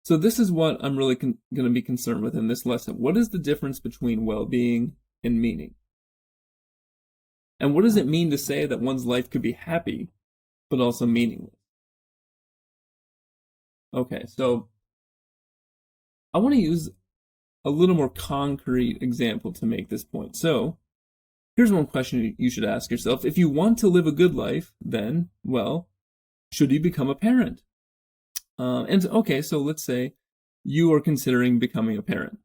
So this is what I'm really going to be concerned with in this lesson. What is the difference between well-being and meaning? And what does it mean to say that one's life could be happy, but also meaningless? Okay, so I want to use a little more concrete example to make this point. So here's one question you should ask yourself. If you want to live a good life, then, well, should you become a parent? And okay, so let's say you are considering becoming a parent.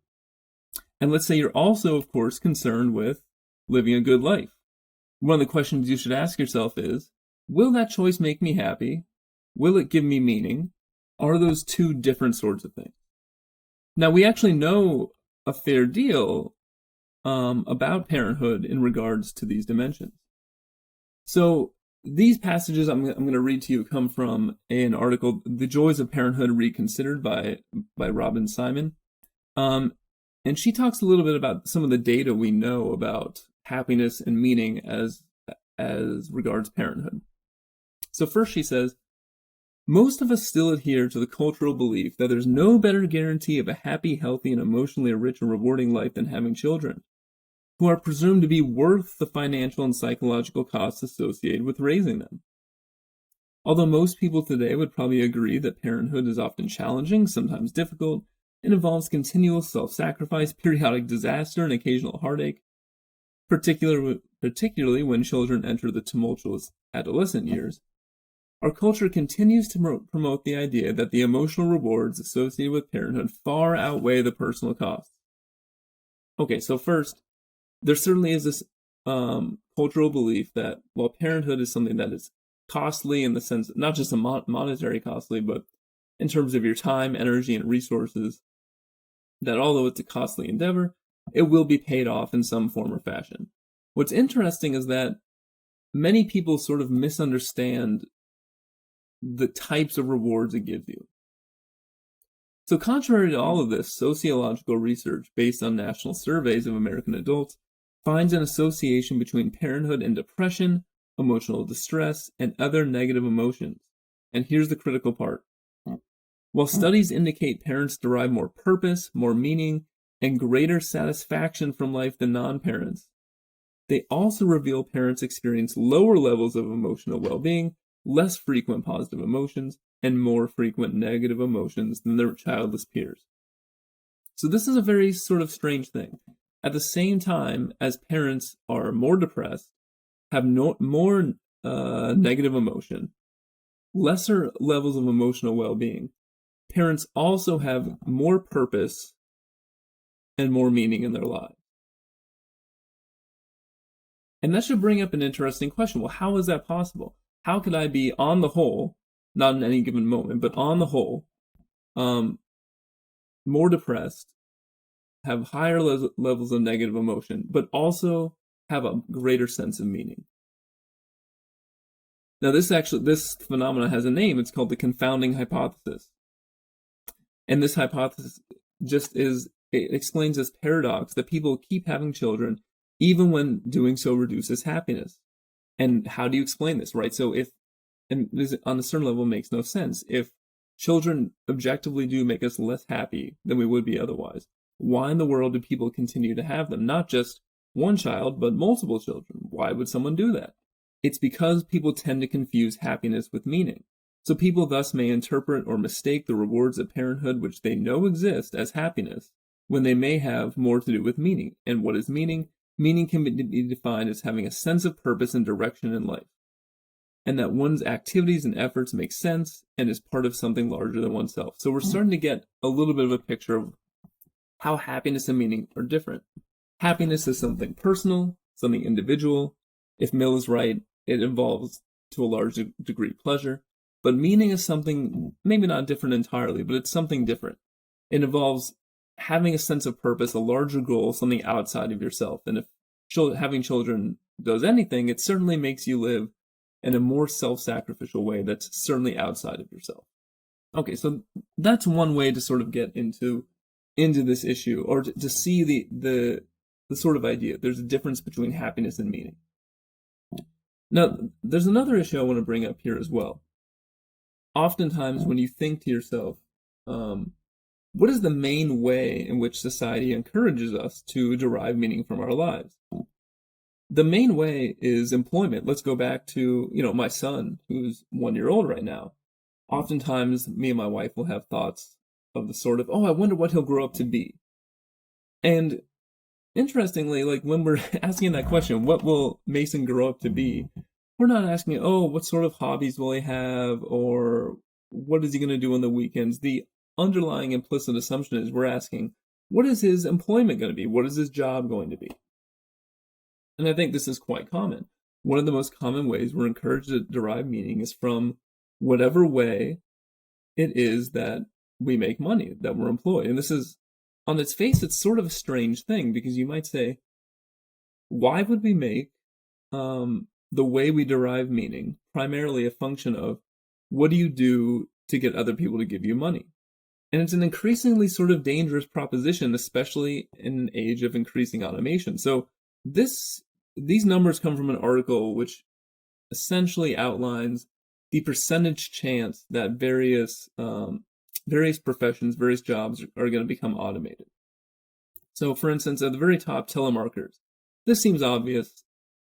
And let's say you're also, of course, concerned with living a good life. One of the questions you should ask yourself is, will that choice make me happy? Will it give me meaning? Are those two different sorts of things? Now, we actually know a fair deal about parenthood in regards to these dimensions. So these passages I'm going to read to you come from an article, "The Joys of Parenthood Reconsidered" by Robin Simon. And she talks a little bit about some of the data we know about happiness and meaning as regards parenthood. So first she says, most of us still adhere to the cultural belief that there's no better guarantee of a happy, healthy, and emotionally rich and rewarding life than having children, who are presumed to be worth the financial and psychological costs associated with raising them. Although most people today would probably agree that parenthood is often challenging, sometimes difficult, it involves continual self-sacrifice, periodic disaster, and occasional heartache, particularly when children enter the tumultuous adolescent years. Our culture continues to promote the idea that the emotional rewards associated with parenthood far outweigh the personal costs. Okay, so first, there certainly is this cultural belief that while parenthood is something that is costly in the sense, not just a monetary costly, but in terms of your time, energy, and resources, that although it's a costly endeavor, it will be paid off in some form or fashion. What's interesting is that many people sort of misunderstand the types of rewards it gives you. So contrary to all of this, sociological research based on national surveys of American adults finds an association between parenthood and depression, emotional distress, and other negative emotions. And here's the critical part. While studies indicate parents derive more purpose, more meaning, and greater satisfaction from life than non-parents, they also reveal parents experience lower levels of emotional well-being, less frequent positive emotions, and more frequent negative emotions than their childless peers. So this is a very sort of strange thing. At the same time as parents are more depressed, have more negative emotion, lesser levels of emotional well-being, parents also have more purpose and more meaning in their lives. And that should bring up an interesting question. Well, how is that possible? How could I be, on the whole, not in any given moment, but on the whole, more depressed, have higher levels of negative emotion, but also have a greater sense of meaning? Now, this phenomenon has a name. It's called the confounding hypothesis. And this hypothesis it explains this paradox that people keep having children even when doing so reduces happiness. And how do you explain this, right? So and this on a certain level makes no sense. If children objectively do make us less happy than we would be otherwise, why in the world do people continue to have them? Not just one child, but multiple children. Why would someone do that? It's because people tend to confuse happiness with meaning. So people thus may interpret or mistake the rewards of parenthood, which they know exist, as happiness, when they may have more to do with meaning. And what is meaning? Meaning can be defined as having a sense of purpose and direction in life, and that one's activities and efforts make sense and is part of something larger than oneself. So we're starting to get a little bit of a picture of how happiness and meaning are different. Happiness is something personal, something individual. If Mill is right, it involves, to a large degree, pleasure. But meaning is something maybe not different entirely, but it's something different. It involves having a sense of purpose, a larger goal, something outside of yourself. And if having children does anything, it certainly makes you live in a more self-sacrificial way that's certainly outside of yourself. Okay, so that's one way to sort of get into this issue, or to see the sort of idea. There's a difference between happiness and meaning. Now, there's another issue I want to bring up here as well. Oftentimes, when you think to yourself, what is the main way in which society encourages us to derive meaning from our lives? The main way is employment. Let's go back to, my son, who's 1 year old right now. Oftentimes, me and my wife will have thoughts of the sort of, oh, I wonder what he'll grow up to be. And interestingly, like when we're asking that question, what will Mason grow up to be? We're not asking, oh, what sort of hobbies will he have, or what is he going to do on the weekends? The underlying implicit assumption is we're asking, what is his employment going to be? What is his job going to be? And I think this is quite common. One of the most common ways we're encouraged to derive meaning is from whatever way it is that we make money, that we're employed. And this is, on its face, it's sort of a strange thing, because you might say, why would we make the way we derive meaning primarily a function of what do you do to get other people to give you money? And it's an increasingly sort of dangerous proposition, especially in an age of increasing automation. So these numbers come from an article which essentially outlines the percentage chance that various professions, various jobs are going to become automated. So, for instance, at the very top, telemarketers. This seems obvious.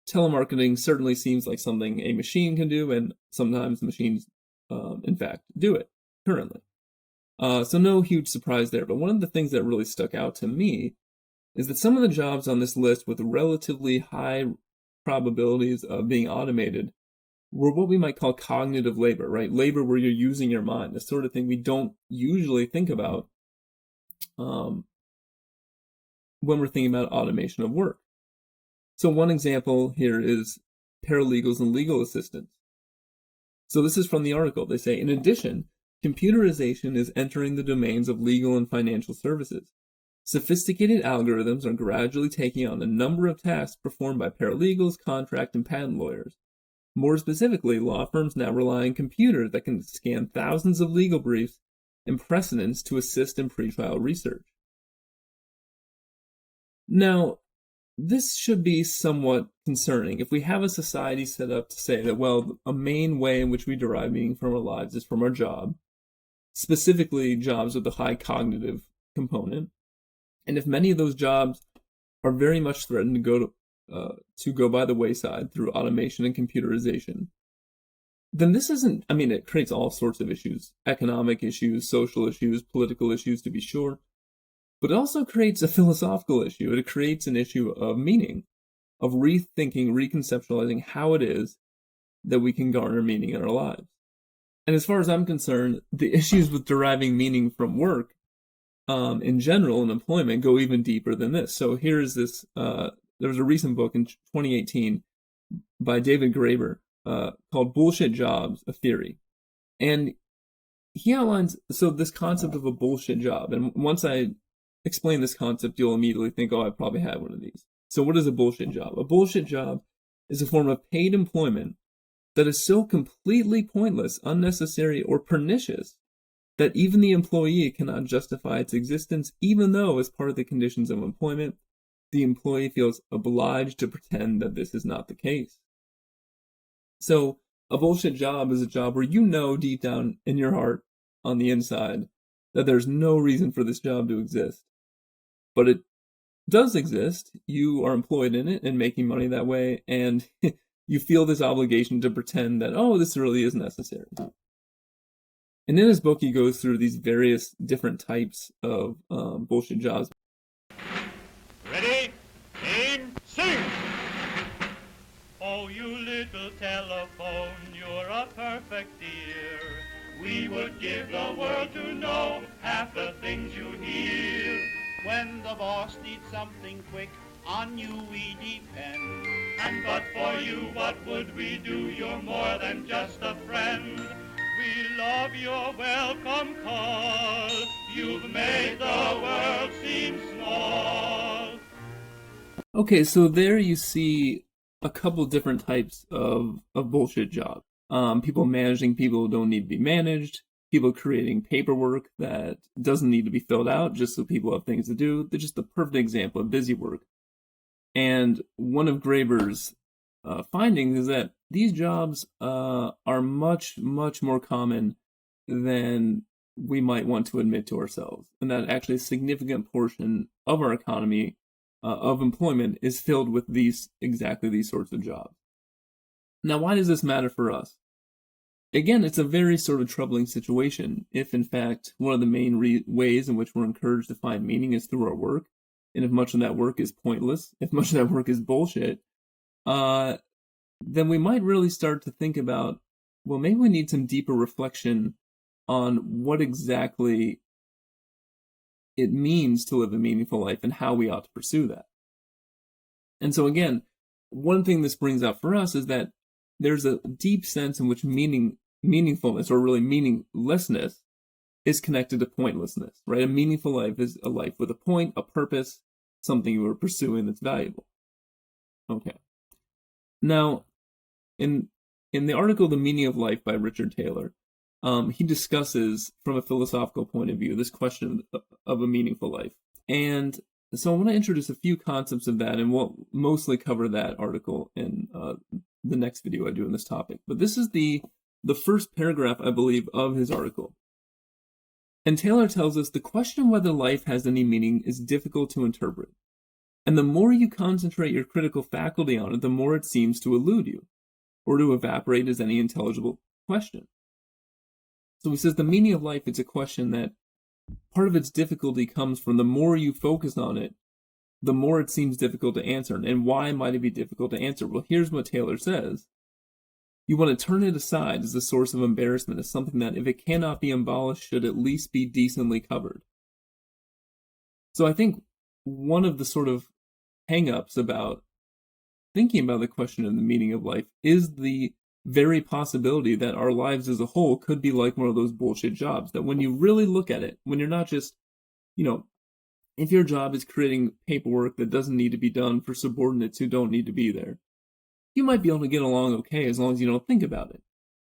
Telemarketing certainly seems like something a machine can do, and sometimes machines, in fact, do it currently. So no huge surprise there. But one of the things that really stuck out to me is that some of the jobs on this list with relatively high probabilities of being automated were what we might call cognitive labor, right? Labor where you're using your mind, the sort of thing we don't usually think about when we're thinking about automation of work. So one example here is paralegals and legal assistants. So this is from the article. They say, in addition, computerization is entering the domains of legal and financial services. Sophisticated algorithms are gradually taking on a number of tasks performed by paralegals, contract, and patent lawyers. More specifically, law firms now rely on computers that can scan thousands of legal briefs and precedents to assist in pretrial research. Now, this should be somewhat concerning. If we have a society set up to say that, well, a main way in which we derive meaning from our lives is from our job, specifically jobs with a high cognitive component, and if many of those jobs are very much threatened to go by the wayside through automation and computerization, then this isn't, it creates all sorts of issues, economic issues, social issues, political issues, to be sure, but it also creates a philosophical issue. It creates an issue of meaning, of rethinking, reconceptualizing how it is that we can garner meaning in our lives. And as far as I'm concerned, the issues with deriving meaning from work in general and employment go even deeper than this. So here's this, there was a recent book in 2018 by David Graeber called Bullshit Jobs, A Theory. And he outlines, this concept of a bullshit job. And once I explain this concept, you'll immediately think, oh, I probably had one of these. So what is a bullshit job? A bullshit job is a form of paid employment that is so completely pointless, unnecessary, or pernicious that even the employee cannot justify its existence, even though, as part of the conditions of employment, the employee feels obliged to pretend that this is not the case. So a bullshit job is a job where you know deep down in your heart, on the inside, that there's no reason for this job to exist. But it does exist. You are employed in it and making money that way, and you feel this obligation to pretend that, oh, this really is necessary. And in his book, he goes through these various different types of bullshit jobs. Ready, aim, sing! Oh, you little telephone, you're a perfect dear. We would give the world to know half the things you hear. When the boss needs something quick, on you we depend. And but for you, what would we do? You're more than just a friend. We love your welcome call. You've made the world seem small. Okay, so there you see a couple different types of bullshit jobs. People managing people who don't need to be managed, people creating paperwork that doesn't need to be filled out just so people have things to do. They're just the perfect example of busy work. And one of Graeber's findings is that these jobs are much, much more common than we might want to admit to ourselves, and that actually a significant portion of our economy of employment is filled with exactly these sorts of jobs. Now, why does this matter for us? Again, it's a very sort of troubling situation if, in fact, one of the main ways in which we're encouraged to find meaning is through our work, and if much of that work is pointless, if much of that work is bullshit, then we might really start to think about, well, maybe we need some deeper reflection on what exactly it means to live a meaningful life and how we ought to pursue that. And so again, one thing this brings out for us is that there's a deep sense in which meaningfulness, or really meaninglessness, is connected to pointlessness, right? A meaningful life is a life with a point, a purpose, something you are pursuing that's valuable. Okay. Now, in the article The Meaning of Life by Richard Taylor, he discusses, from a philosophical point of view, this question of a meaningful life. And so I want to introduce a few concepts of that, and we'll mostly cover that article in the next video I do on this topic. But this is the first paragraph, I believe, of his article. And Taylor tells us the question whether life has any meaning is difficult to interpret. And the more you concentrate your critical faculty on it, the more it seems to elude you, or to evaporate as any intelligible question. So he says the meaning of life, it's a question that part of its difficulty comes from the more you focus on it, the more it seems difficult to answer. And why might it be difficult to answer? Well, here's what Taylor says. You want to turn it aside as a source of embarrassment, as something that, if it cannot be abolished, should at least be decently covered. So I think one of the sort of hang-ups about thinking about the question of the meaning of life is the very possibility that our lives as a whole could be like one of those bullshit jobs, that when you really look at it, when you're not just, if your job is creating paperwork that doesn't need to be done for subordinates who don't need to be there, you might be able to get along okay as long as you don't think about it,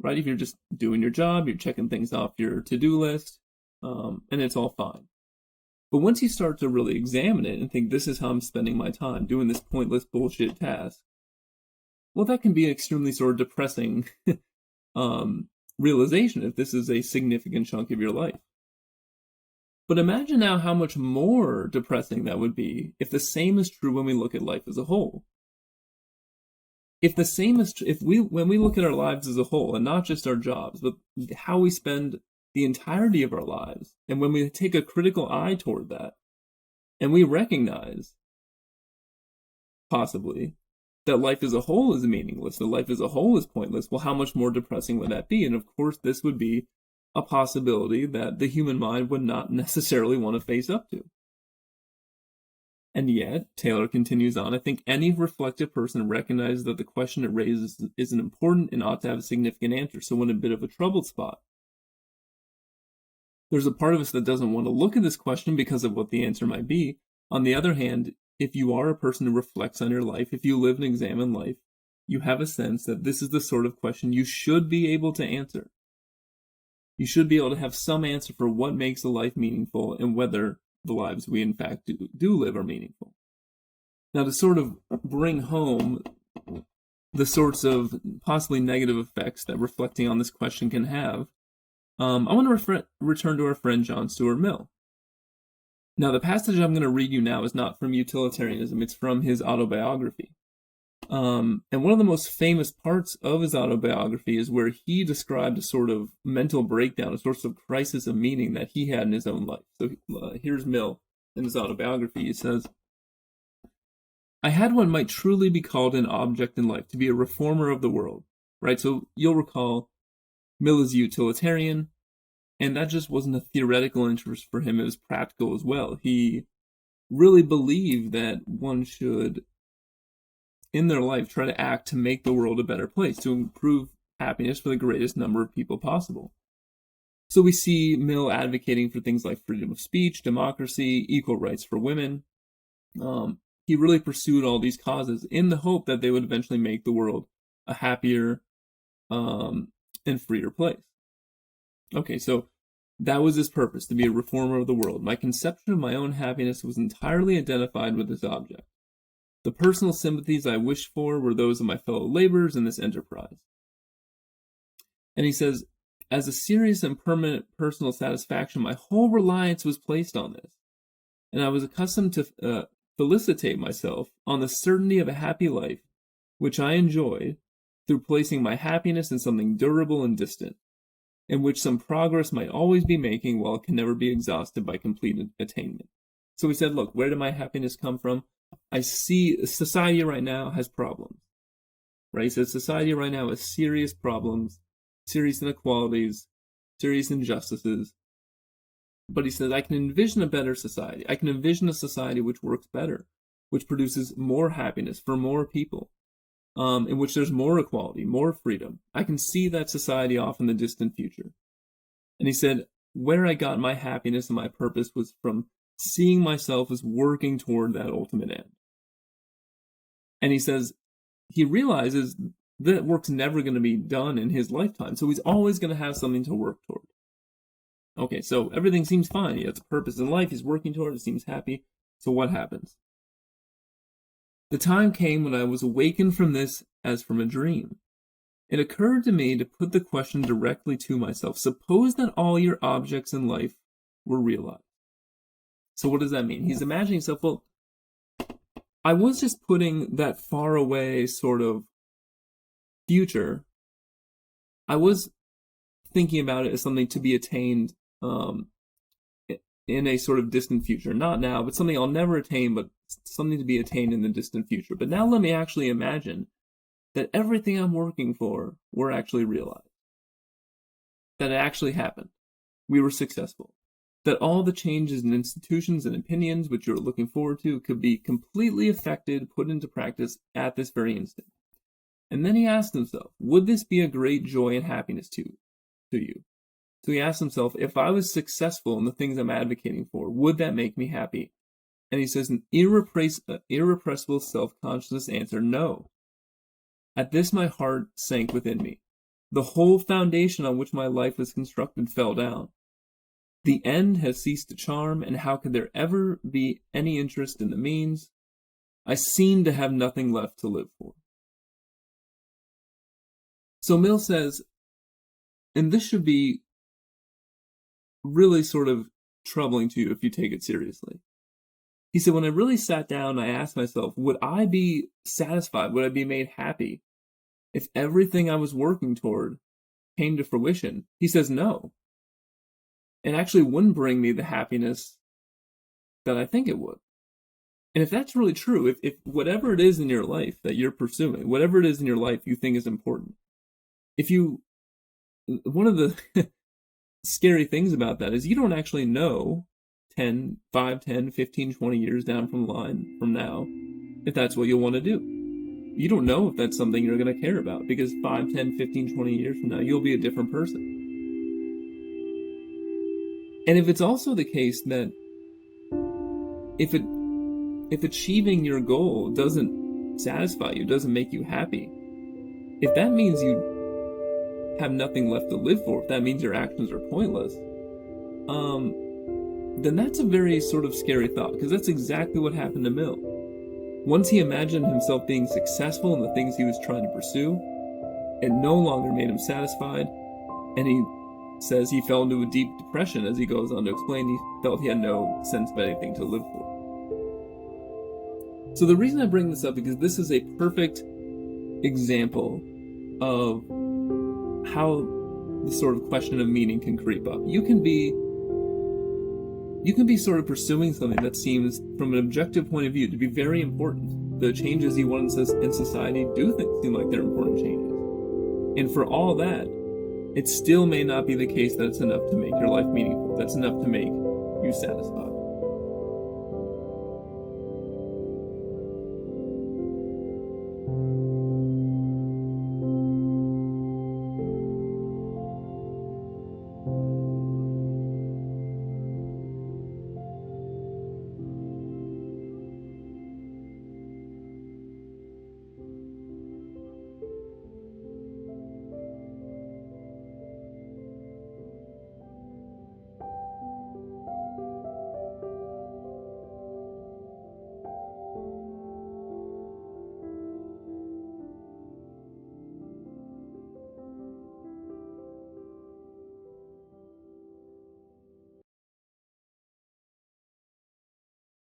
right? If you're just doing your job, you're checking things off your to-do list, and it's all fine. But once you start to really examine it and think, this is how I'm spending my time, doing this pointless bullshit task, well, that can be an extremely sort of depressing realization if this is a significant chunk of your life. But imagine now how much more depressing that would be if the same is true when we look at life as a whole. If the same is when we look at our lives as a whole, and not just our jobs, but how we spend the entirety of our lives, and when we take a critical eye toward that, and we recognize, possibly, that life as a whole is meaningless, that life as a whole is pointless, well, how much more depressing would that be? And of course, this would be a possibility that the human mind would not necessarily want to face up to. And yet, Taylor continues on, I think any reflective person recognizes that the question it raises is an important and ought to have a significant answer, so we're in a bit of a troubled spot. There's a part of us that doesn't want to look at this question because of what the answer might be. On the other hand, if you are a person who reflects on your life, if you live and examine life, you have a sense that this is the sort of question you should be able to answer. You should be able to have some answer for what makes a life meaningful and whether the lives we in fact do live are meaningful. Now, to sort of bring home the sorts of possibly negative effects that reflecting on this question can have, I want to return to our friend John Stuart Mill. Now, the passage I'm going to read you now is not from Utilitarianism, it's from his autobiography. And one of the most famous parts of his autobiography is where he described a sort of mental breakdown, a sort of crisis of meaning that he had in his own life. So here's Mill in his autobiography. He says, I had what might truly be called an object in life, to be a reformer of the world, right? So you'll recall Mill is a utilitarian, and that just wasn't a theoretical interest for him, it was practical as well. He really believed that one should, in their life, try to act to make the world a better place, to improve happiness for the greatest number of people possible. So we see Mill advocating for things like freedom of speech, democracy, equal rights for women. He really pursued all these causes in the hope that they would eventually make the world a happier and freer place. Okay, so that was his purpose, to be a reformer of the world. My conception of my own happiness was entirely identified with this object. The personal sympathies I wished for were those of my fellow laborers in this enterprise. And he says, as a serious and permanent personal satisfaction, my whole reliance was placed on this, and I was accustomed to felicitate myself on the certainty of a happy life, which I enjoyed through placing my happiness in something durable and distant, in which some progress might always be making while it can never be exhausted by complete attainment. So he said, look, where did my happiness come from? I see society right now has problems, right? He says society right now has serious problems, serious inequalities, serious injustices. But he says, I can envision a better society. I can envision a society which works better, which produces more happiness for more people, in which there's more equality, more freedom. I can see that society off in the distant future. And he said, where I got my happiness and my purpose was from seeing myself as working toward that ultimate end. And he says, he realizes that work's never going to be done in his lifetime, so he's always going to have something to work toward. Okay, so everything seems fine. He has a purpose in life, he's working toward it, seems happy. So what happens? The time came when I was awakened from this as from a dream. It occurred to me to put the question directly to myself. Suppose that all your objects in life were realized. So what does that mean? He's imagining himself, well, I was just putting that far away sort of future. I was thinking about it as something to be attained in a sort of distant future. Not now, but something I'll never attain, but something to be attained in the distant future. But now let me actually imagine that everything I'm working for were actually realized. That it actually happened. We were successful. That all the changes in institutions and opinions which you're looking forward to could be completely effected, put into practice at this very instant. And then he asked himself, would this be a great joy and happiness to you? So he asked himself, if I was successful in the things I'm advocating for, would that make me happy? And he says an irrepressible self-conscious answer, no. At this my heart sank within me. The whole foundation on which my life was constructed fell down. The end has ceased to charm, and how could there ever be any interest in the means? I seem to have nothing left to live for. So Mill says, and this should be really sort of troubling to you if you take it seriously. He said, when I really sat down, I asked myself, would I be satisfied? Would I be made happy if everything I was working toward came to fruition? He says, no. It actually wouldn't bring me the happiness that I think it would. And if that's really true, if whatever it is in your life that you're pursuing, whatever it is in your life you think is important, one of the scary things about that is you don't actually know 5, 10, 15, 20 years down from the line from now if that's what you'll want to do. You don't know if that's something you're going to care about, because 5, 10, 15, 20 years from now, you'll be a different person. And if it's also the case that if achieving your goal doesn't satisfy you, doesn't make you happy, if that means you have nothing left to live for, if that means your actions are pointless, then that's a very sort of scary thought, because that's exactly what happened to Mill. Once he imagined himself being successful in the things he was trying to pursue, it no longer made him satisfied, and he says he fell into a deep depression. As he goes on to explain, he felt he had no sense of anything to live for. So the reason I bring this up is because this is a perfect example of how the sort of question of meaning can creep up. You can be sort of pursuing something that seems, from an objective point of view, to be very important. The changes you want in society do seem like they're important changes. And for all that, it still may not be the case that it's enough to make your life meaningful, that's enough to make you satisfied.